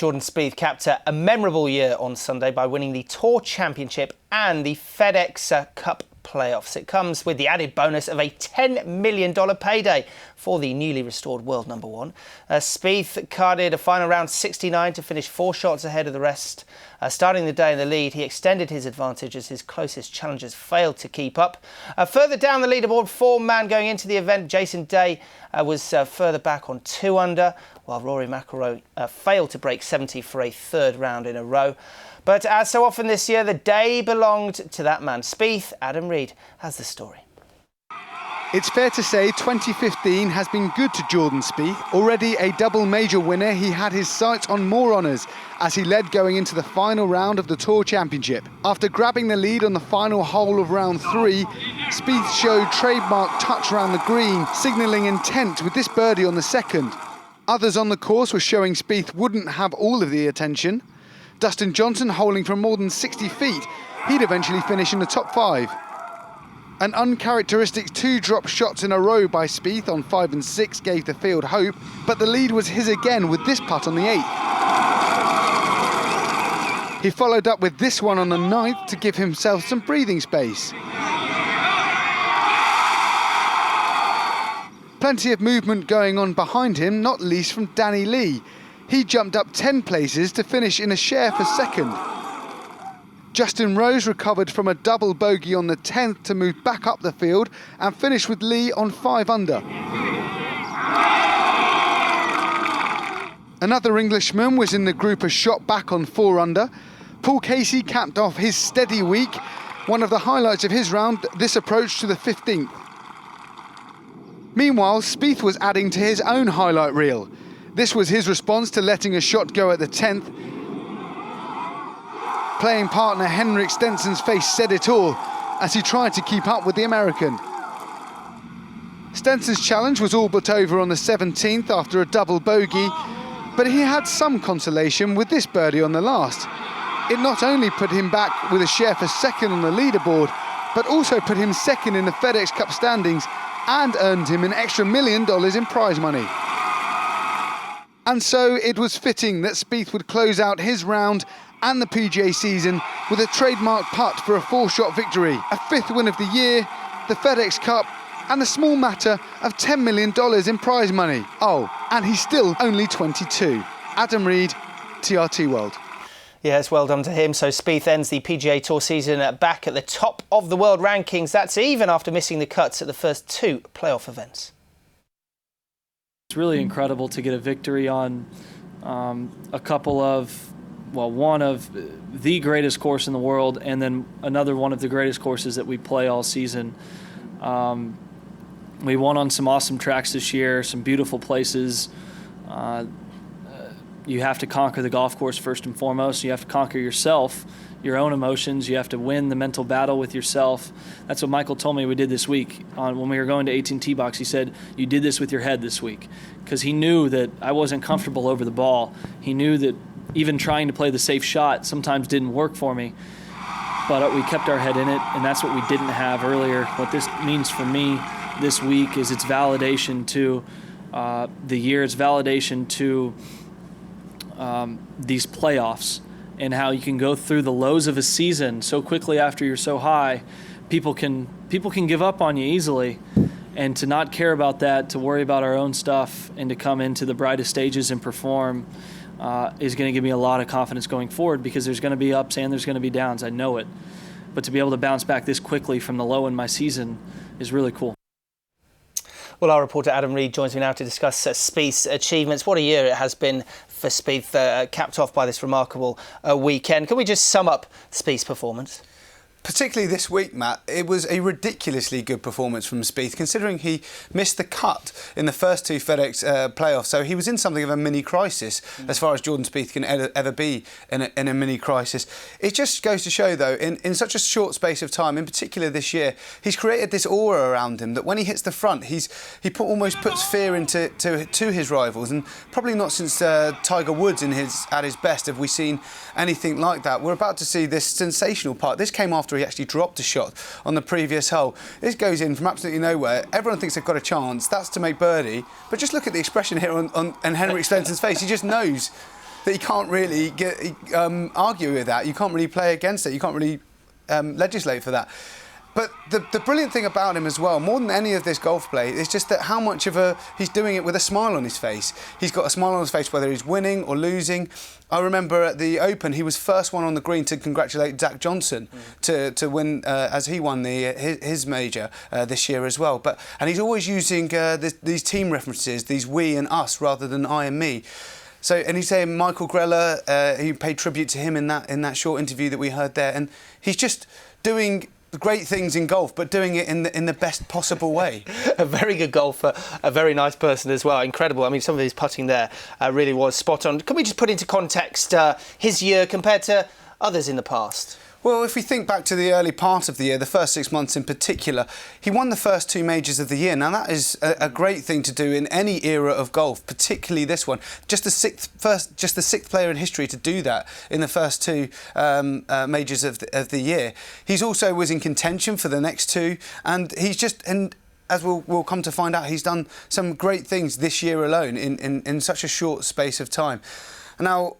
Jordan Spieth capped a memorable year on Sunday by winning the Tour Championship and the FedEx Cup playoffs. It comes with the added bonus of a $10 million payday for the newly restored world number one. Spieth carded a final round 69 to finish 4 shots ahead of the rest. Starting the day in the lead, he extended his advantage as his closest challengers failed to keep up. Further down the leaderboard, 4-man going into the event, Jason Day was further back on 2 under, while Rory McIlroy failed to break 70 for a 3rd round in a row. But as so often this year, the day belonged to that man. Spieth, Adam Reed has the story. It's fair to say 2015 has been good to Jordan Spieth. Already a double major winner, he had his sights on more honours as he led going into the final round of the Tour Championship. After grabbing the lead on the final hole of round 3, Spieth showed trademark touch around the green, signalling intent with this birdie on the 2nd. Others on the course were showing Spieth wouldn't have all of the attention. Dustin Johnson holing from more than 60 feet, he'd eventually finish in the top 5. An uncharacteristic 2 drop shots in a row by Spieth on 5 and 6 gave the field hope, but the lead was his again with this putt on the 8th. He followed up with this one on the 9th to give himself some breathing space. Plenty of movement going on behind him, not least from Danny Lee. He jumped up 10 places to finish in a share for 2nd. Justin Rose recovered from a double bogey on the 10th to move back up the field and finish with Lee on 5 under. Another Englishman was in the group a shot back on 4 under. Paul Casey capped off his steady week. One of the highlights of his round, this approach to the 15th. Meanwhile, Spieth was adding to his own highlight reel. This was his response to letting a shot go at the 10th. Playing partner Henrik Stenson's face said it all as he tried to keep up with the American. Stenson's challenge was all but over on the 17th after a double bogey, but he had some consolation with this birdie on the last. It not only put him back with a share for 2nd on the leaderboard, but also put him 2nd in the FedEx Cup standings and earned him an extra $1 million in prize money. And so it was fitting that Spieth would close out his round and the PGA season with a trademark putt for a 4-shot victory, a 5th win of the year, the FedEx Cup, and the small matter of $10 million in prize money. Oh, and he's still only 22. Adam Reed, TRT World. Yes, well done to him. So Spieth ends the PGA Tour season back at the top of the world rankings. That's even after missing the cuts at the first 2 playoff events. It's really incredible to get a victory on a couple of, well, one of the greatest course in the world and then another one of the greatest courses that we play all season. We won on some awesome tracks this year, some beautiful places. You have to conquer the golf course first and foremost. You have to conquer yourself, your own emotions. You have to win the mental battle with yourself. That's what Michael told me we did this week. When we were going to AT&T Box, he said, you did this with your head this week. Because he knew that I wasn't comfortable over the ball. He knew that even trying to play the safe shot sometimes didn't work for me. But we kept our head in it, and that's what we didn't have earlier. What this means for me this week is it's validation to the year. It's validation to these playoffs and how you can go through the lows of a season so quickly after you're so high. People can give up on you easily, and to not care about that, to worry about our own stuff and to come into the brightest stages and perform is going to give me a lot of confidence going forward, because there's going to be ups and there's going to be downs. I know it. But to be able to bounce back this quickly from the low in my season is really cool. Well, our reporter Adam Reed joins me now to discuss Spieth's achievements. What a year it has been for Spieth, capped off by this remarkable weekend. Can we just sum up Spieth's performance? Particularly this week, Matt, it was a ridiculously good performance from Spieth, considering he missed the cut in the first 2 FedEx playoffs. So he was in something of a mini crisis, as far as Jordan Spieth can ever be in a mini crisis. It just goes to show, though, in such a short space of time, in particular this year, he's created this aura around him that when he hits the front, he almost puts fear into his rivals. And probably not since Tiger Woods at his best have we seen anything like that. We're about to see this sensational part. This came after he actually dropped a shot on the previous hole. This goes in from absolutely nowhere. Everyone thinks they've got a chance. That's to make birdie. But just look at the expression here on Henrik Stenson's face. He just knows that you can't really argue with that. You can't really play against it. You can't really legislate for that. But the brilliant thing about him as well, more than any of this golf play, is just that how much of he's doing it with a smile on his face. He's got a smile on his face whether he's winning or losing. I remember at the Open, he was first one on the green to congratulate Zach Johnson to win as he won his major this year as well. And he's always using these team references, these we and us rather than I and me. So, and he's saying Michael Greller, he paid tribute to him in that short interview that we heard there, and he's just doing great things in golf, but doing it in the best possible way. A very good golfer, a very nice person as well. Incredible. I mean, some of his putting there really was spot on. Can we just put into context his year compared to others in the past? Well, if we think back to the early part of the year, the first 6 months in particular, he won the first 2 majors of the year. Now, that is a great thing to do in any era of golf, particularly this one. Just the sixth player in history to do that in the first 2 majors of the year. He's also was in contention for the next 2, and as we'll come to find out, he's done some great things this year alone in such a short space of time. Now,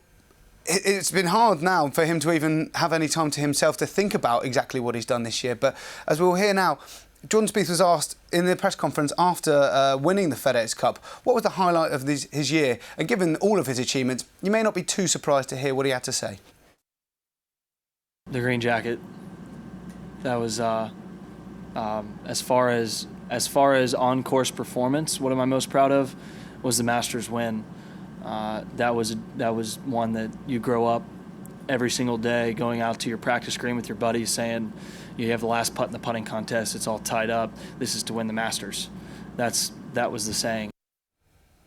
it's been hard now for him to even have any time to himself to think about exactly what he's done this year. But as we'll hear now, Jordan Spieth was asked in the press conference after winning the FedEx Cup, what was the highlight of his year? And given all of his achievements, you may not be too surprised to hear what he had to say. The green jacket. That was as far as on-course performance. What am I most proud of? Was the Masters win. That was one that you grow up every single day going out to your practice green with your buddies saying you have the last putt in the putting contest, it's all tied up, this is to win the Masters. That was the saying.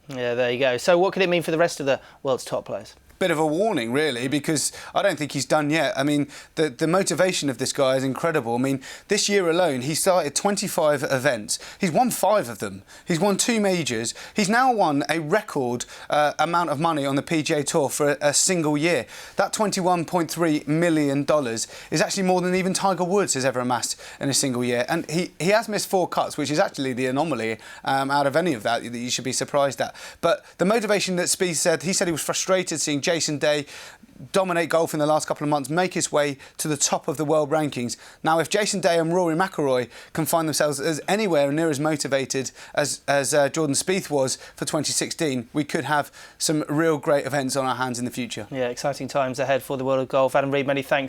Yeah, there you go. So what could it mean for the rest of the world's top players? Bit of a warning, really, because I don't think he's done yet. I mean, the motivation of this guy is incredible. I mean, this year alone, he started 25 events. He's won 5 of them. He's won 2 majors. He's now won a record amount of money on the PGA Tour for a single year. That $21.3 million is actually more than even Tiger Woods has ever amassed in a single year. And he has missed 4 cuts, which is actually the anomaly out of any of that you should be surprised at. But the motivation that Spieth said, he said he was frustrated seeing Jason Day dominate golf in the last couple of months, make his way to the top of the world rankings. Now, if Jason Day and Rory McIlroy can find themselves as anywhere near as motivated as Jordan Spieth was for 2016, we could have some real great events on our hands in the future. Yeah, exciting times ahead for the world of golf. Adam Reed, many thanks.